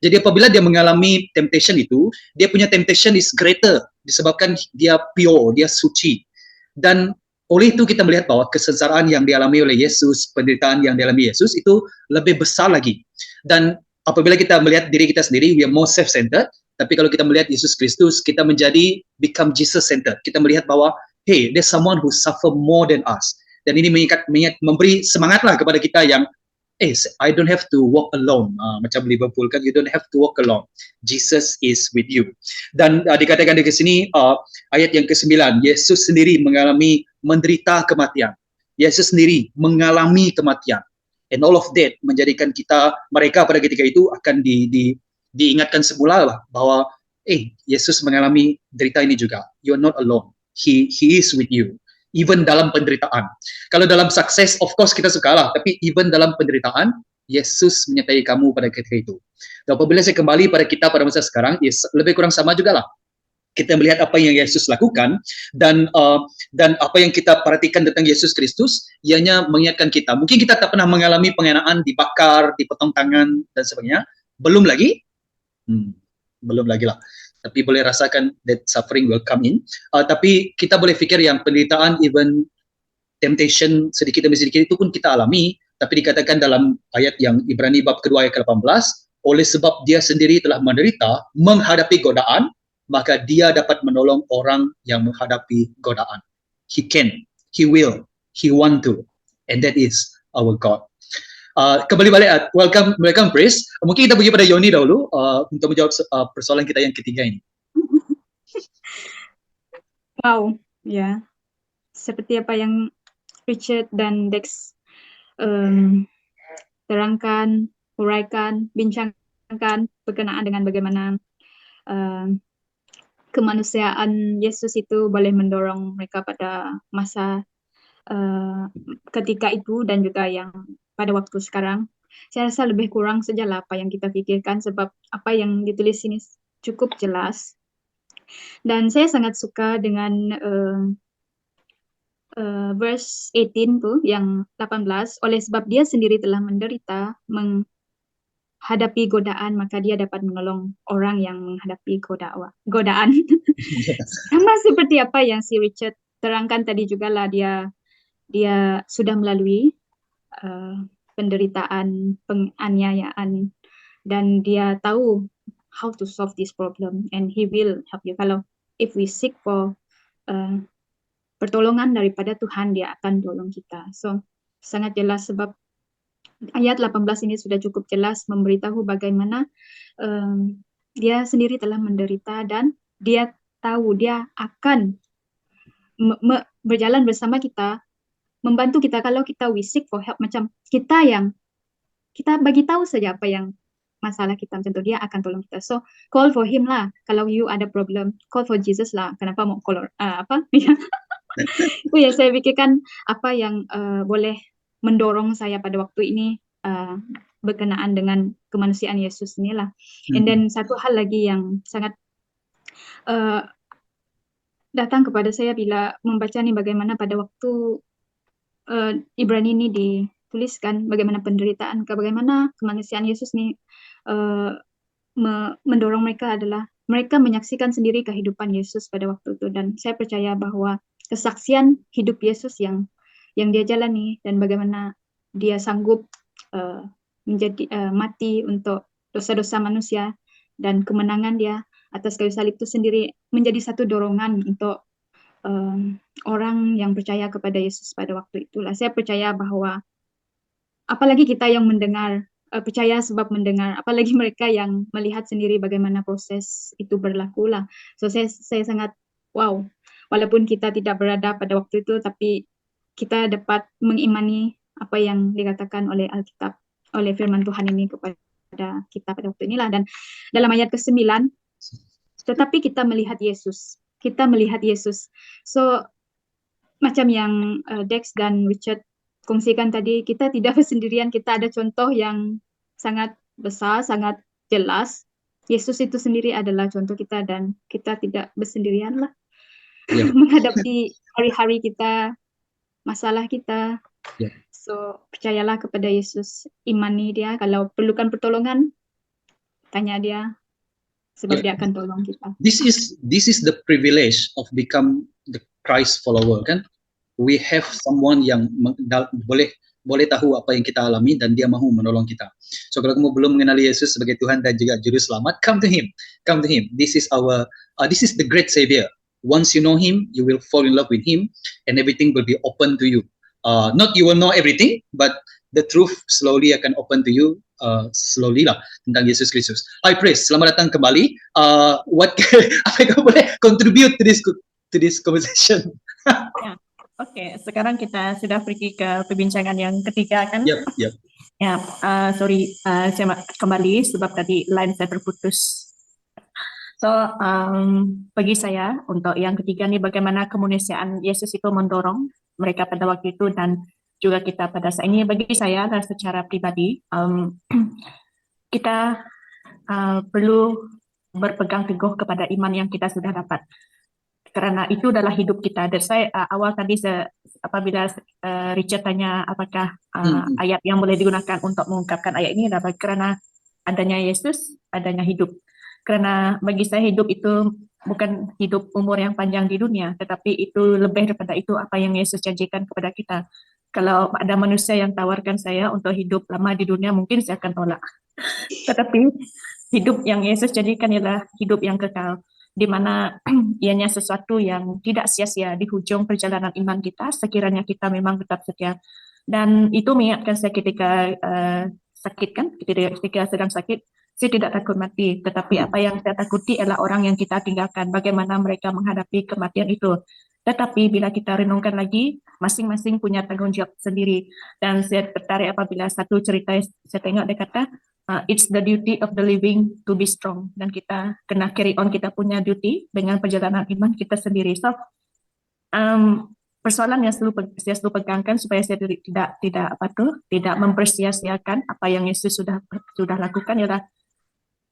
jadi apabila dia mengalami temptation itu, dia punya temptation is greater disebabkan dia pure, dia suci. Dan oleh itu kita melihat bahwa kesengsaraan yang dialami oleh Yesus, penderitaan yang dialami Yesus itu lebih besar lagi. Dan apabila kita melihat diri kita sendiri, we are more self-centered. Tapi kalau kita melihat Yesus Kristus, kita menjadi become Jesus-centered. Kita melihat bahwa, hey, there's someone who suffer more than us. Dan ini memberi semangatlah kepada kita yang, I don't have to walk alone. Macam Liverpool kan, you don't have to walk alone. Jesus is with you. Dan dikatakan di sini ayat yang ke-9, Yesus sendiri mengalami menderita kematian. Yesus sendiri mengalami kematian. And all of that menjadikan mereka pada ketika itu akan diingatkan semula lah bahwa Yesus mengalami derita ini juga. You are not alone. He is with you. Even dalam penderitaan. Kalau dalam sukses, of course kita sukalah. Tapi even dalam penderitaan, Yesus menyertai kamu pada ketika itu. Dan apabila saya kembali pada kita pada masa sekarang, lebih kurang sama juga lah. Kita melihat apa yang Yesus lakukan dan apa yang kita perhatikan tentang Yesus Kristus, ianya mengingatkan kita. Mungkin kita tak pernah mengalami pengenaan, dibakar, dipotong tangan dan sebagainya. Belum lagi lah. Tapi boleh rasakan that suffering will come in. Tapi kita boleh fikir yang penderitaan, even temptation sedikit demi sedikit itu pun kita alami. Tapi dikatakan dalam ayat yang Ibrani bab kedua ayat ke-18, oleh sebab dia sendiri telah menderita, menghadapi godaan, maka dia dapat menolong orang yang menghadapi godaan. He can, he will, he want to. And that is our God. Kembali balik, welcome Chris. Mungkin kita pergi pada Yoni dahulu untuk menjawab persoalan kita yang ketiga ini. Wow, ya. Seperti apa yang Richard dan Dex terangkan, uraikan, bincangkan berkenaan dengan bagaimana kemanusiaan Yesus itu boleh mendorong mereka pada masa ketika itu dan juga yang pada waktu sekarang. Saya rasa lebih kurang sajalah apa yang kita pikirkan sebab apa yang ditulis ini cukup jelas. Dan saya sangat suka dengan verse 18 tuh yang 18, oleh sebab dia sendiri telah menderita menghadapi godaan, maka dia dapat menolong orang yang menghadapi godaan. Sama seperti apa yang si Richard terangkan tadi juga lah, dia sudah melalui penderitaan, penganiayaan, dan dia tahu how to solve this problem, and he will help you. Kalau if we seek for pertolongan daripada Tuhan, dia akan tolong kita. So sangat jelas sebab ayat 18 ini sudah cukup jelas memberitahu bagaimana dia sendiri telah menderita dan dia tahu dia akan berjalan bersama kita, membantu kita kalau kita we seek for help, macam kita bagi tahu saja apa yang masalah kita, macam tu dia akan tolong kita. So call for him lah. Kalau you ada problem, call for Jesus lah. Kenapa mau call apa? Itu ya saya pikirkan apa yang boleh mendorong saya pada waktu ini berkenaan dengan kemanusiaan Yesus inilah. And then satu hal lagi yang sangat datang kepada saya bila membaca ni, bagaimana pada waktu Ibrani ini dituliskan, bagaimana penderitaan, bagaimana kemanusiaan Yesus ni mendorong mereka adalah mereka menyaksikan sendiri kehidupan Yesus pada waktu itu, dan saya percaya bahwa kesaksian hidup Yesus yang dia jalani dan bagaimana dia sanggup menjadi mati untuk dosa-dosa manusia, dan kemenangan dia atas kayu salib itu sendiri menjadi satu dorongan untuk orang yang percaya kepada Yesus pada waktu itulah. Saya percaya bahwa apalagi kita yang mendengar, percaya sebab mendengar, apalagi mereka yang melihat sendiri bagaimana proses itu berlaku lah. So saya sangat wow, walaupun kita tidak berada pada waktu itu, tapi kita dapat mengimani apa yang dikatakan oleh Alkitab, oleh firman Tuhan ini kepada kita pada waktu inilah. Dan dalam ayat ke-9, tetapi kita melihat Yesus. So macam yang Dex dan Richard kongsikan tadi, kita tidak bersendirian, kita ada contoh yang sangat besar, sangat jelas. Yesus itu sendiri adalah contoh kita dan kita tidak bersendirian lah. Menghadapi hari-hari kita, masalah kita. So percayalah kepada Yesus, imani dia. Kalau perlukan pertolongan, tanya dia, sebab dia akan tolong kita. This is the privilege of become the Christ follower, kan? we have someone yang boleh tahu apa yang kita alami dan dia mahu menolong kita. So kalau kamu belum mengenali Yesus sebagai Tuhan dan juga Juru Selamat, come to Him. This is the great Savior. Once you know Him, you will fall in love with Him, and everything will be open to you. Not you will know everything, but the truth slowly akan open to you, slowly lah tentang Yesus Kristus. Hi Praise, selamat datang kembali. Apa yang kamu boleh contribute to this conversation? Oke, sekarang kita sudah pergi ke perbincangan yang ketiga kan? Yep. Ya, sorry, saya kembali sebab tadi line saya terputus. So, bagi saya untuk yang ketiga nih bagaimana kemanusiaan Yesus itu mendorong mereka pada waktu itu dan juga kita pada saat ini. Bagi saya secara pribadi, kita perlu berpegang teguh kepada iman yang kita sudah dapat. Karena itu adalah hidup kita. Dan saya awal tadi apabila Richard tanya apakah ayat yang boleh digunakan untuk mengungkapkan ayat ini adalah karena adanya Yesus, adanya hidup. Karena bagi saya hidup itu bukan hidup umur yang panjang di dunia, tetapi itu lebih daripada itu apa yang Yesus janjikan kepada kita. Kalau ada manusia yang tawarkan saya untuk hidup lama di dunia, mungkin saya akan tolak. Tetapi hidup yang Yesus janjikan ialah hidup yang kekal, di mana ianya sesuatu yang tidak sia-sia di hujung perjalanan iman kita sekiranya kita memang tetap setia. Dan itu mengingatkan saya ketika sakit kan, ketika sedang sakit, saya tidak takut mati, tetapi apa yang saya takuti adalah orang yang kita tinggalkan, bagaimana mereka menghadapi kematian itu. Tetapi bila kita renungkan lagi, masing-masing punya tanggung jawab sendiri. Dan saya tertarik apabila satu cerita saya tengok dia kata, it's the duty of the living to be strong, dan kita kena carry on kita punya duty dengan perjalanan iman kita sendiri. So persoalan yang saya selalu pegangkan supaya saya tidak mempersia-siakan apa yang Yesus sudah lakukan ialah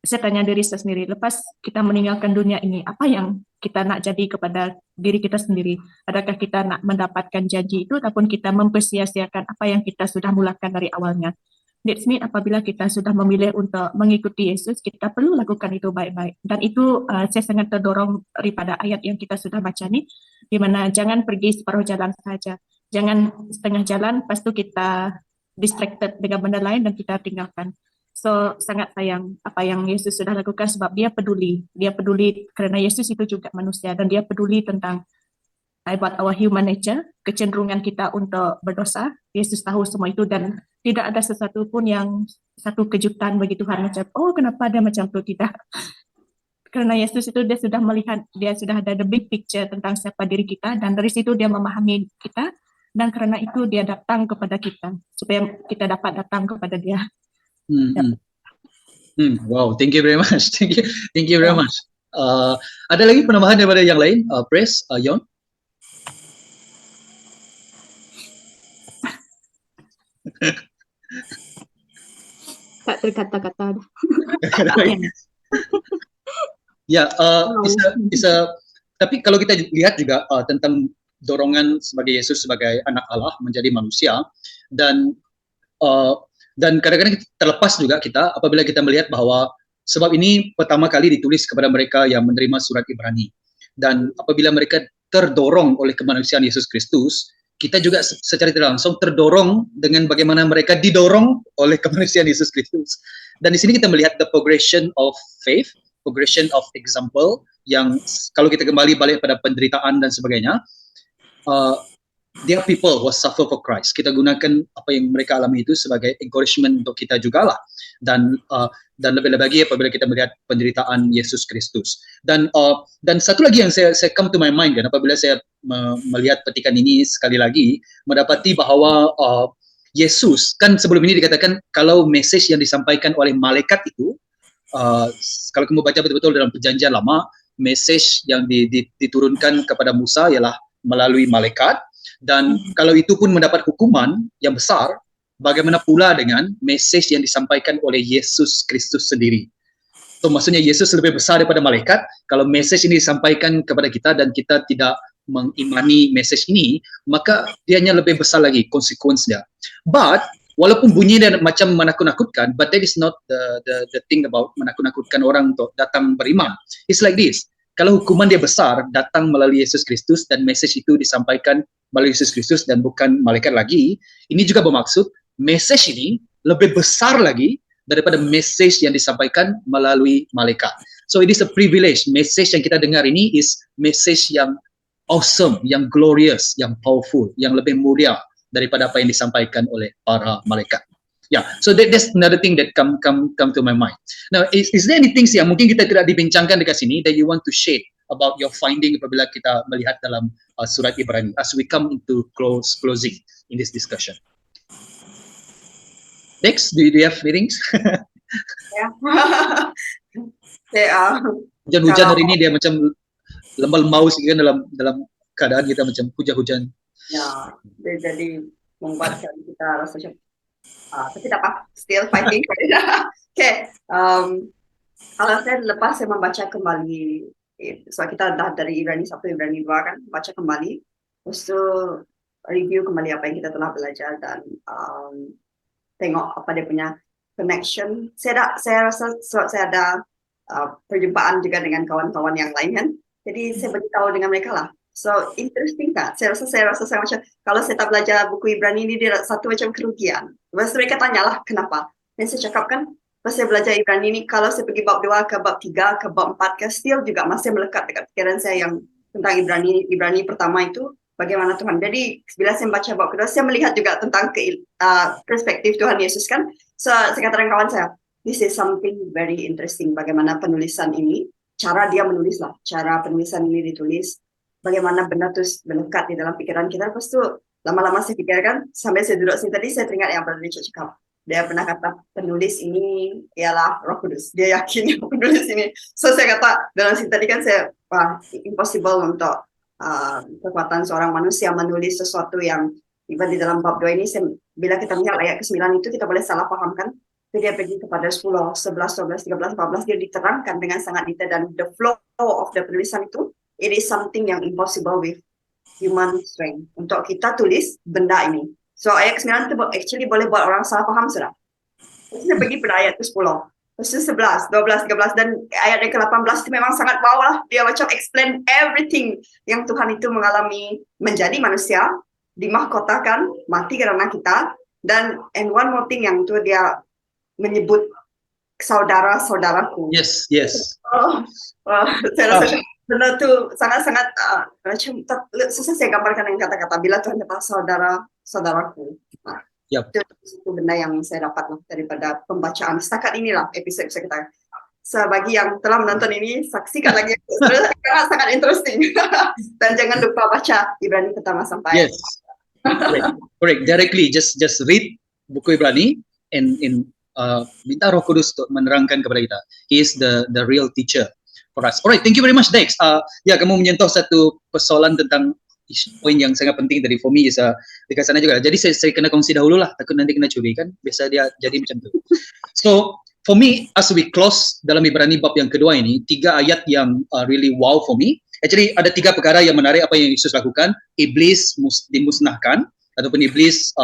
saya tanya diri saya sendiri, lepas kita meninggalkan dunia ini, apa yang kita nak jadi kepada diri kita sendiri? Adakah kita nak mendapatkan janji itu ataupun kita mempersia-siakan apa yang kita sudah mulakan dari awalnya? That's mean apabila kita sudah memilih untuk mengikuti Yesus, kita perlu lakukan itu baik-baik. Dan itu saya sangat terdorong daripada ayat yang kita sudah baca ni, di mana jangan pergi separuh jalan saja. Jangan setengah jalan, lepas tu kita distracted dengan benda lain dan kita tinggalkan. So sangat sayang apa yang Yesus sudah lakukan sebab dia peduli kerana Yesus itu juga manusia dan dia peduli tentang about our human nature, kecenderungan kita untuk berdosa. Yesus tahu semua itu dan tidak ada sesuatu pun yang satu kejutan bagi Tuhan macam kenapa dia macam tu, tidak. Kerana Yesus itu dia sudah melihat, dia sudah ada the big picture tentang siapa diri kita dan dari situ dia memahami kita dan kerana itu dia datang kepada kita supaya kita dapat datang kepada dia. Wow, thank you very much. Thank you very much. Ada lagi penambahan daripada yang lain? Praise, Yon? Tak terkata-kata. Ya, tapi kalau kita lihat juga tentang dorongan sebagai Yesus sebagai anak Allah menjadi manusia dan kadang-kadang terlepas juga kita apabila kita melihat bahwa sebab ini pertama kali ditulis kepada mereka yang menerima surat Ibrani dan apabila mereka terdorong oleh kemanusiaan Yesus Kristus, kita juga secara tidak langsung terdorong dengan bagaimana mereka didorong oleh kemanusiaan Yesus Kristus. Dan di sini kita melihat the progression of faith, progression of example yang kalau kita kembali balik pada penderitaan dan sebagainya, there are people who suffer for Christ. Kita gunakan apa yang mereka alami itu sebagai encouragement untuk kita jugalah. Dan lebih-lebih lagi apabila kita melihat penderitaan Yesus Kristus. Dan satu lagi yang saya come to my mind kan apabila saya melihat petikan ini sekali lagi mendapati bahawa Yesus kan sebelum ini dikatakan kalau message yang disampaikan oleh malaikat itu kalau kamu baca betul-betul dalam perjanjian lama, message yang diturunkan kepada Musa ialah melalui malaikat. Dan kalau itu pun mendapat hukuman yang besar, bagaimana pula dengan message yang disampaikan oleh Yesus Kristus sendiri? So maksudnya Yesus lebih besar daripada malaikat. Kalau message ini disampaikan kepada kita dan kita tidak mengimani message ini, maka dianya lebih besar lagi konsekuensinya. But walaupun bunyi dan macam menakut-nakutkan, but that is not the thing about menakut-nakutkan orang untuk datang beriman. It's like this. Kalau hukuman dia besar, datang melalui Yesus Kristus dan message itu disampaikan melalui Yesus Kristus dan bukan malaikat lagi, ini juga bermaksud message ini lebih besar lagi daripada message yang disampaikan melalui malaikat. So it is a privilege. Message yang kita dengar ini is message yang awesome, yang glorious, yang powerful, yang lebih mulia daripada apa yang disampaikan oleh para malaikat. Yeah, so that's another thing that come to my mind. Now, is there anything yang mungkin kita tidak dibincangkan dekat sini that you want to share about your finding apabila kita melihat dalam surat Ibrani as we come into closing in this discussion? Next, do you have anything? Hujan-hujan hari ini dia macam lembal-lembau sikit kan dalam keadaan kita macam hujan-hujan. Ya, dia jadi membuatkan kita rasa macam tapi tak apa, still fighting. Okay, kalau saya lepas saya membaca kembali, so kita dah dari Ibrani 1, Ibrani 2 kan, baca kembali, terus tu review kembali apa yang kita telah belajar dan tengok apa dia punya connection. Saya rasa saya ada perjumpaan juga dengan kawan-kawan yang lain kan, jadi saya beritahu dengan mereka lah. So interesting tak? Saya rasa saya macam kalau saya tak belajar buku Ibrani ini dia satu macam kerugian. Lepas mereka tanyalah kenapa. Dan saya cakap kan, pas saya belajar Ibrani ini, kalau saya pergi bab 2 ke bab 3 ke bab 4 ke still juga masih melekat dekat pikiran saya yang tentang Ibrani pertama itu bagaimana Tuhan. Jadi bila saya baca bab kedua, saya melihat juga tentang perspektif Tuhan Yesus kan. So saya katakan kawan saya, this is something very interesting bagaimana penulisan ini, cara dia menulis lah, cara penulisan ini ditulis. Bagaimana benda tu melekat di dalam pikiran kita. Lepas tu lama-lama saya fikirkan, sampai saya duduk sini tadi saya teringat yang Brother Richard cakap. Dia pernah kata penulis ini ialah Roh Kudus. Dia yakin penulis ini. So saya kata dalam sini tadi kan saya impossible untuk kekuatan seorang manusia menulis sesuatu yang even di dalam bab 2 ini bila kita melihat ayat ke-9 itu kita boleh salah fahamkan. Jadi dia pergi kepada 10, 11, 12, 13, 14 dia diterangkan dengan sangat detail dan the flow of the penulisan itu it is something yang impossible with human strength. Untuk kita tulis benda ini. So ayat ke-9 itu actually boleh buat orang salah faham sudah. Terus saya pergi pada ayat ke-10. Terus 11, 12, 13 dan ayat ke-18 itu memang sangat wow lah. Dia macam explain everything yang Tuhan itu mengalami menjadi manusia, dimahkotakan, mati kerana kita. Dan and one more thing yang itu dia menyebut saudara-saudaraku. Yes. Saya rasa benda tu sangat-sangat macam susah saya gambarkan dengan kata-kata bila Tuhan kata saudaraku. Itu benda yang saya dapat lah daripada pembacaan setakat inilah episod kita. Bagi yang telah menonton ini, saksikan lagi sangat interesting. Dan jangan lupa baca Ibrani pertama sampai. Yes. Correct. Directly just read buku Ibrani and minta Roh Kudus untuk menerangkan kepada kita. He is the real teacher for us. Alright, thank you very much Dex. Kamu menyentuh satu persoalan tentang poin yang sangat penting dari for me is dekat sana juga. Jadi saya kena kongsi dahulu lah, takut nanti kena curi kan. Biasa dia jadi macam tu. So for me, as we close dalam Ibrani bab yang kedua ini, 3 ayat yang really wow for me. Actually ada 3 perkara yang menarik apa yang Yesus lakukan. Iblis dimusnahkan ataupun iblis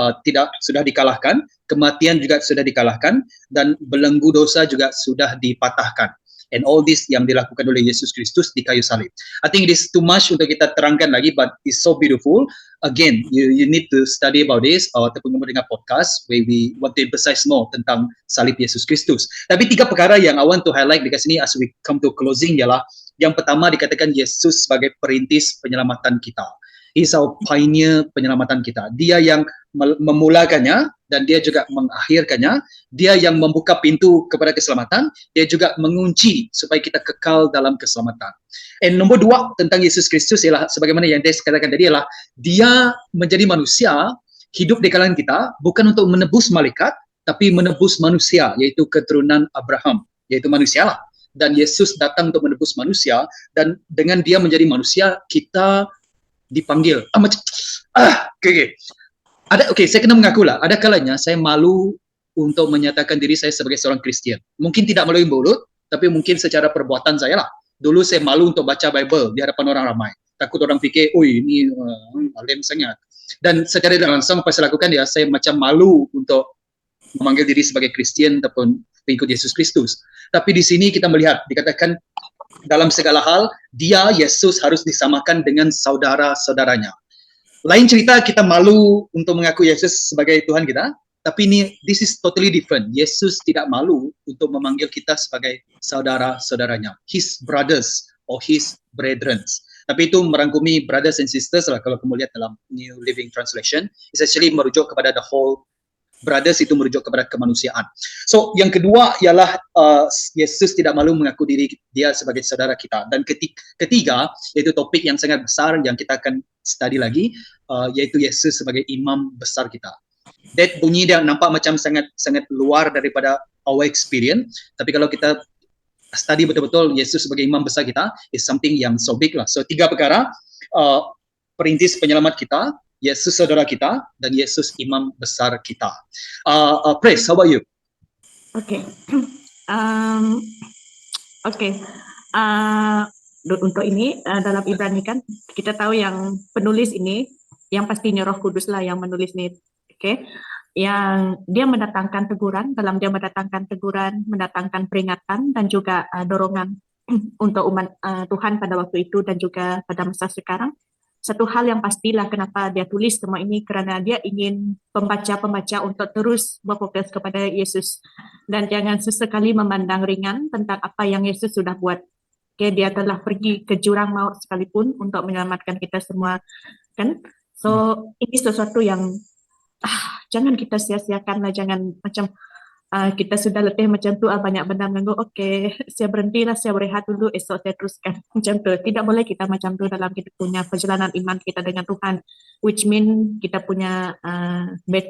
sudah dikalahkan, kematian juga sudah dikalahkan dan belenggu dosa juga sudah dipatahkan. And all this yang dilakukan oleh Yesus Kristus di kayu salib. I think it is too much untuk kita terangkan lagi, but it's so beautiful. Again, you need to study about this ataupun kamu dengar podcast where we want to emphasize more tentang salib Yesus Kristus. Tapi 3 perkara yang I want to highlight di sini as we come to closing ialah yang pertama dikatakan Yesus sebagai perintis penyelamatan kita. He is our pioneer penyelamatan kita. Dia yang memulakannya dan dia juga mengakhirkannya. Dia yang membuka pintu kepada keselamatan. Dia juga mengunci supaya kita kekal dalam keselamatan. And nombor 2 tentang Yesus Kristus ialah sebagaimana yang Des katakan tadi ialah dia menjadi manusia, hidup di kalangan kita bukan untuk menebus malaikat tapi menebus manusia, iaitu keturunan Abraham, iaitu manusia lah. Dan Yesus datang untuk menebus manusia dan dengan dia menjadi manusia kita dipanggil. Saya kena mengaku lah, ada kalanya saya malu untuk menyatakan diri saya sebagai seorang Kristian. Mungkin tidak melalui mulut, tapi mungkin secara perbuatan saya lah. Dulu saya malu untuk baca Bible di hadapan orang ramai. Takut orang fikir, ini alim sangat. Dan secara langsung apa saya lakukan saya macam malu untuk memanggil diri sebagai Kristian ataupun pengikut Yesus Kristus. Tapi di sini kita melihat, dikatakan dalam segala hal, dia, Yesus, harus disamakan dengan saudara-saudaranya. Lain cerita kita malu untuk mengaku Yesus sebagai Tuhan kita, tapi this is totally different. Yesus tidak malu untuk memanggil kita sebagai saudara-saudaranya, his brothers or his brethren. Tapi itu merangkumi brothers and sisters lah kalau kamu lihat dalam New Living Translation. It's actually merujuk kepada the whole. Brothers itu merujuk kepada kemanusiaan. So yang kedua ialah Yesus tidak malu mengaku diri dia sebagai saudara kita. Dan ketiga, yaitu topik yang sangat besar yang kita akan study lagi, yaitu Yesus sebagai imam besar kita. That bunyi dia nampak macam sangat luar daripada our experience, tapi kalau kita study betul-betul Yesus sebagai imam besar kita is something yang so big lah. So 3 perkara, perintis penyelamat kita, Yesus saudara kita, dan Yesus imam besar kita. Praise, how about you? Okay. Okay. Untuk ini dalam Ibrani kan kita tahu yang penulis ini yang pastinya Roh Kudus lah yang menulis ini. Okay. Yang dia mendatangkan teguran, dalam dia mendatangkan teguran, mendatangkan peringatan dan juga dorongan untuk umat Tuhan pada waktu itu dan juga pada masa sekarang. Satu hal yang pastilah kenapa dia tulis semua ini, kerana dia ingin pembaca-pembaca untuk terus berfokus kepada Yesus dan jangan sesekali memandang ringan tentang apa yang Yesus sudah buat. Okay, dia telah pergi ke jurang maut sekalipun untuk menyelamatkan kita semua, kan? So ini sesuatu yang jangan kita sia-siakan lah, jangan macam kita sudah letih macam tu, banyak benda mengganggu, okay, saya berhentilah, saya berehat dulu, esok saya teruskan. Macam tu, tidak boleh kita macam tu dalam kita punya perjalanan iman kita dengan Tuhan, which mean kita punya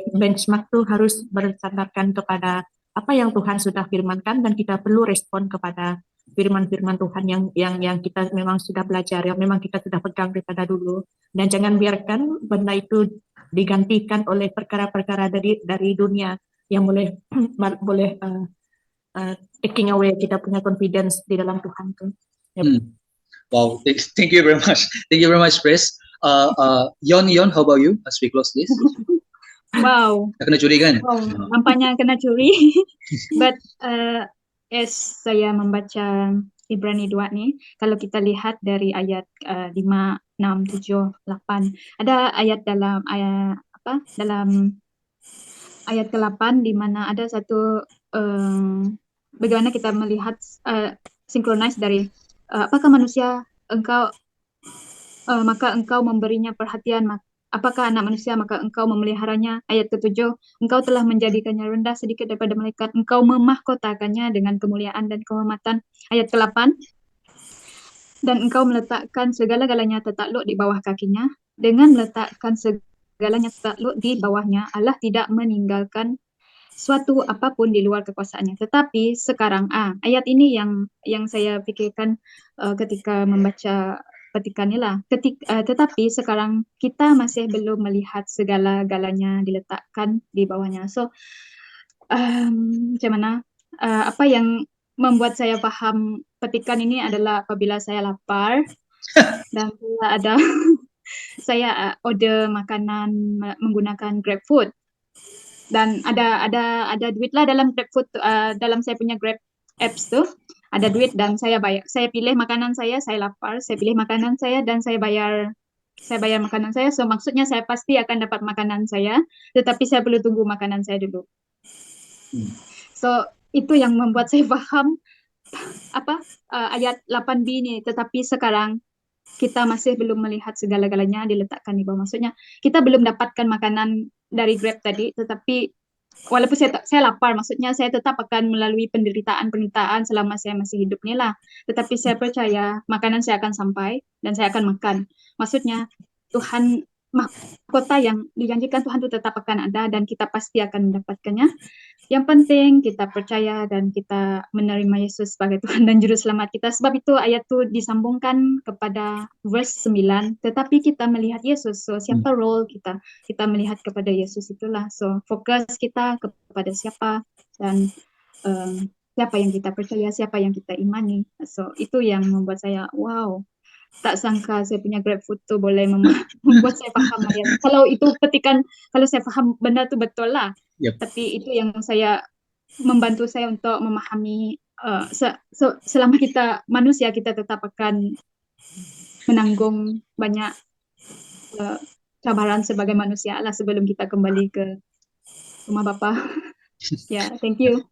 benchmark tu harus bersandarkan kepada apa yang Tuhan sudah firmankan dan kita perlu respon kepada firman-firman Tuhan yang kita memang sudah belajar, yang memang kita sudah pegang daripada dulu, dan jangan biarkan benda itu digantikan oleh perkara-perkara dari dunia yang boleh taking away kita punya confidence di dalam Tuhan tu. Yep. Wow, thank you very much. Thank you very much, Praise. Yon, how about you as we close this? Wow. Kena curi kan? Wow, nampaknya kena curi. But as saya membaca Ibrani 2 ni, kalau kita lihat dari ayat 5, 6, 7, 8, ada ayat dalam ayat ke-8 di mana ada satu bagaimana kita melihat synchronize dari apakah manusia engkau maka engkau memberinya perhatian, apakah anak manusia maka engkau memeliharanya. Ayat ke-7, engkau telah menjadikannya rendah sedikit daripada malaikat, engkau memahkotakannya dengan kemuliaan dan kehormatan. Ayat ke-8, dan engkau meletakkan segala-galanya tertakluk di bawah kakinya. Dengan meletakkan segalanya tertakluk di bawahnya, Allah tidak meninggalkan suatu apapun di luar kekuasaannya. Tetapi sekarang, ayat ini yang saya pikirkan ketika membaca petikan ni lah. Tetapi sekarang kita masih belum melihat segala-galanya diletakkan di bawahnya. So, macam mana? Apa yang membuat saya faham petikan ini adalah apabila saya lapar dan saya order makanan menggunakan GrabFood dan ada duit lah dalam GrabFood, dalam saya punya Grab apps tu ada duit dan saya bayar. Saya pilih makanan saya lapar, saya pilih makanan saya dan saya bayar makanan saya. So maksudnya saya pasti akan dapat makanan saya, tetapi saya perlu tunggu makanan saya dulu. So itu yang membuat saya faham ayat 8b ni. Tetapi sekarang kita masih belum melihat segala-galanya diletakkan di bawah. Maksudnya kita belum dapatkan makanan dari Grab tadi, tetapi walaupun saya lapar, maksudnya saya tetap akan melalui penderitaan selama saya masih hidup ni lah. Tetapi saya percaya makanan saya akan sampai dan saya akan makan. Maksudnya Tuhan, mahkota yang dijanjikan Tuhan itu tetap akan ada dan kita pasti akan mendapatkannya. Yang penting kita percaya dan kita menerima Yesus sebagai Tuhan dan Juru Selamat kita. Sebab itu ayat itu disambungkan kepada verse 9. Tetapi kita melihat Yesus. So siapa role kita? Kita melihat kepada Yesus itulah. So fokus kita kepada siapa dan siapa yang kita percaya, siapa yang kita imani. So itu yang membuat saya wow. Tak sangka saya punya GrabFood tu boleh membuat saya faham ayat. Kalau itu petikan, kalau saya faham benda tu betul lah. Yep. Tapi itu yang membantu saya untuk memahami selama kita manusia, kita tetap akan menanggung banyak cabaran sebagai manusia lah sebelum kita kembali ke rumah Bapa. Yeah, thank you.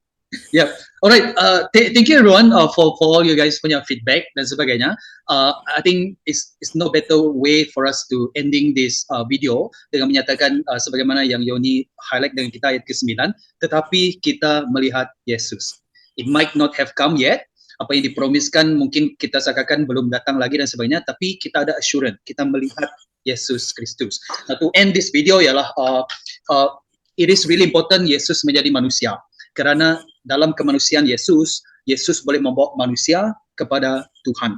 Yeah, alright. Thank you everyone for all you guys punya feedback dan sebagainya. I think it's no better way for us to ending this video dengan menyatakan sebagaimana yang Yoni highlight dengan kita ayat ke-9, tetapi kita melihat Yesus. It might not have come yet. Apa yang dipromiskan mungkin kita sangkakan belum datang lagi dan sebagainya, tapi kita ada assurance, kita melihat Yesus Kristus. Nah, to end this video ialah it is really important Yesus menjadi manusia. Kerana dalam kemanusiaan Yesus boleh membawa manusia kepada Tuhan.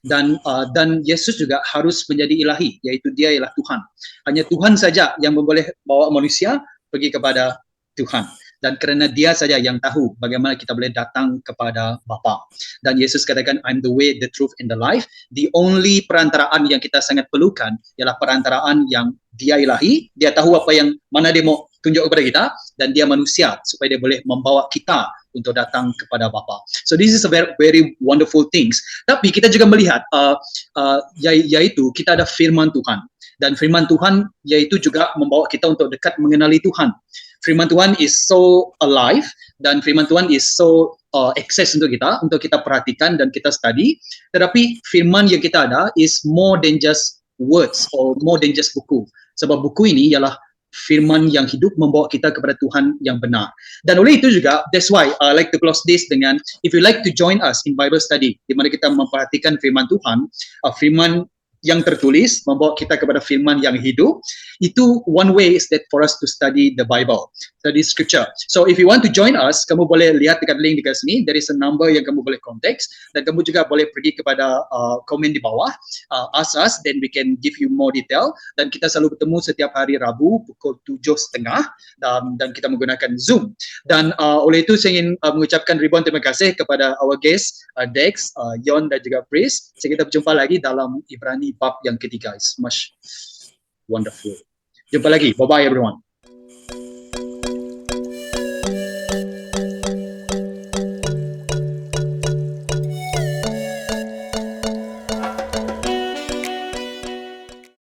Dan Yesus juga harus menjadi ilahi, yaitu dia ialah Tuhan. Hanya Tuhan saja yang boleh bawa manusia pergi kepada Tuhan. Dan kerana dia saja yang tahu bagaimana kita boleh datang kepada Bapa. Dan Yesus katakan, I'm the way, the truth, and the life. The only perantaraan yang kita sangat perlukan ialah perantaraan yang dia ilahi, dia tahu apa yang mana dia mau tunjuk kepada kita, dan dia manusia supaya dia boleh membawa kita untuk datang kepada Bapa. So this is a very, very wonderful things. Tapi kita juga melihat yaitu kita ada firman Tuhan. Dan firman Tuhan yaitu juga membawa kita untuk dekat mengenali Tuhan. Firman Tuhan is so alive dan firman Tuhan is so access untuk kita perhatikan dan kita study. Tetapi firman yang kita ada is more than just words or more than just buku. Sebab buku ini ialah firman yang hidup membawa kita kepada Tuhan yang benar. Dan oleh itu juga, that's why I like to close this dengan, if you like to join us in Bible study, di mana kita memperhatikan firman Tuhan, firman yang tertulis membawa kita kepada firman yang hidup, itu one way is that for us to study the Bible, study scripture. So if you want to join us, kamu boleh lihat dekat link dekat sini, there is a number yang kamu boleh contact, dan kamu juga boleh pergi kepada komen di bawah, ask us, then we can give you more detail. Dan kita selalu bertemu setiap hari Rabu pukul 7.30 dan kita menggunakan Zoom. Dan oleh itu saya ingin mengucapkan ribuan terima kasih kepada our guest, Dex, Yon dan juga Pris. Kita berjumpa lagi dalam Ibrani bab yang ketiga. It's much wonderful. Jumpa lagi. Bye-bye everyone.